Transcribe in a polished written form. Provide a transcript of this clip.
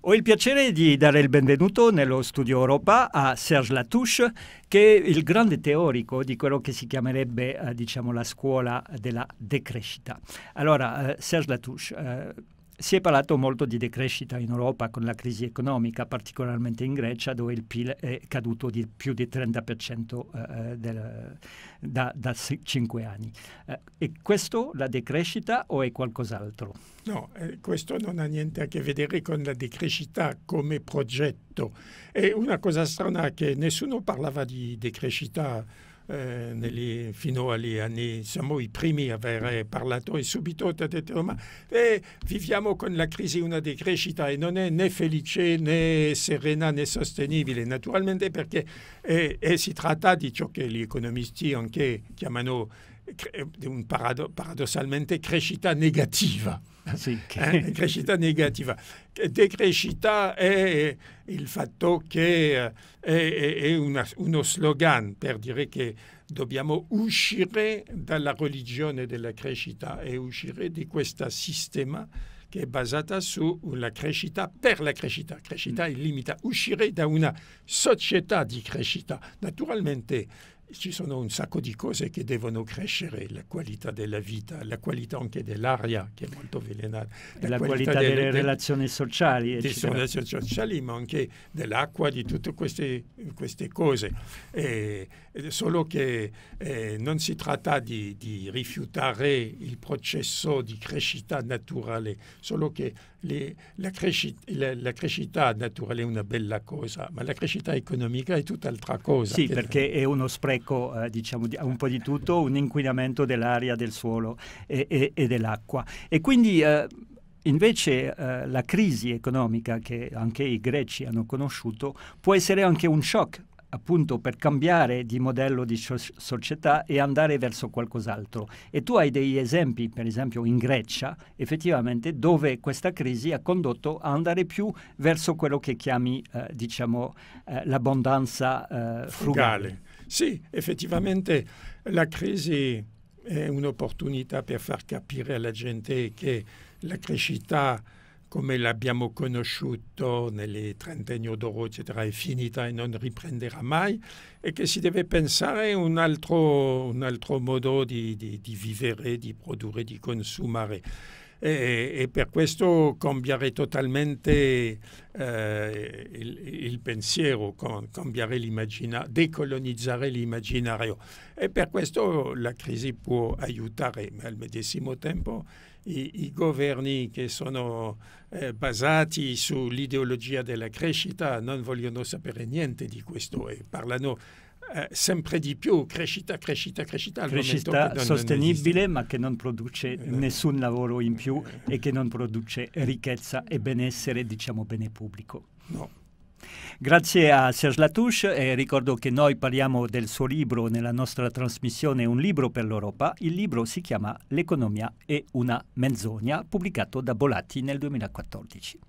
Ho il piacere di dare il benvenuto nello Studio Europa a Serge Latouche, che è il grande teorico di quello che si chiamerebbe, diciamo, la scuola della decrescita. Allora, Serge Latouche, si è parlato molto di decrescita in Europa con la crisi economica, particolarmente in Grecia, dove il PIL è caduto di più di 30% da 5 anni. È questo la decrescita o è qualcos'altro? No, questo non ha niente a che vedere con la decrescita come progetto. È una cosa strana che nessuno parlava di decrescita fino agli anni, siamo i primi a aver parlato e subito ha detto ma viviamo con la crisi una decrescita e non è né felice né serena né sostenibile, naturalmente perché si tratta di ciò che gli economisti anche chiamano paradossalmente crescita negativa. Sì. Crescita negativa. Decrescita è il fatto che è uno slogan per dire che dobbiamo uscire dalla religione della crescita e uscire di questo sistema che è basata sulla crescita per la crescita. Crescita illimita. Uscire da una società di crescita. Naturalmente ci sono un sacco di cose che devono crescere, la qualità della vita, la qualità anche dell'aria, che è molto velenosa, la qualità delle relazioni sociali, eccetera. Delle relazioni sociali, ma anche dell'acqua, di tutte queste cose. Solo che non si tratta di rifiutare il processo di crescita naturale, solo che la crescita naturale è una bella cosa, ma la crescita economica è tutt'altra cosa. Sì, perché è uno spreco, diciamo, un po' di tutto, un inquinamento dell'aria, del suolo e dell'acqua. E quindi invece la crisi economica che anche i greci hanno conosciuto può essere anche un shock, appunto, per cambiare di modello di società e andare verso qualcos'altro. E tu hai degli esempi, per esempio in Grecia, effettivamente, dove questa crisi ha condotto a andare più verso quello che chiami, diciamo, l'abbondanza frugale. Sì, effettivamente la crisi è un'opportunità per far capire alla gente che la crescita, come l'abbiamo conosciuto nelle trentennio d'oro, eccetera, è finita e non riprenderà mai, e che si deve pensare un altro modo di vivere, di produrre, di consumare. E per questo cambiare totalmente il pensiero, cambiare decolonizzare l'immaginario. E per questo la crisi può aiutare, ma al medesimo tempo i governi che sono basati sull'ideologia della crescita non vogliono sapere niente di questo e parlano sempre di più crescita sostenibile, ma che non produce nessun lavoro in più e che non produce ricchezza e benessere, diciamo, bene pubblico. No. Grazie a Serge Latouche, e ricordo che noi parliamo del suo libro nella nostra trasmissione Un libro per l'Europa. Il libro si chiama L'economia è una menzogna, pubblicato da Bolatti nel 2014.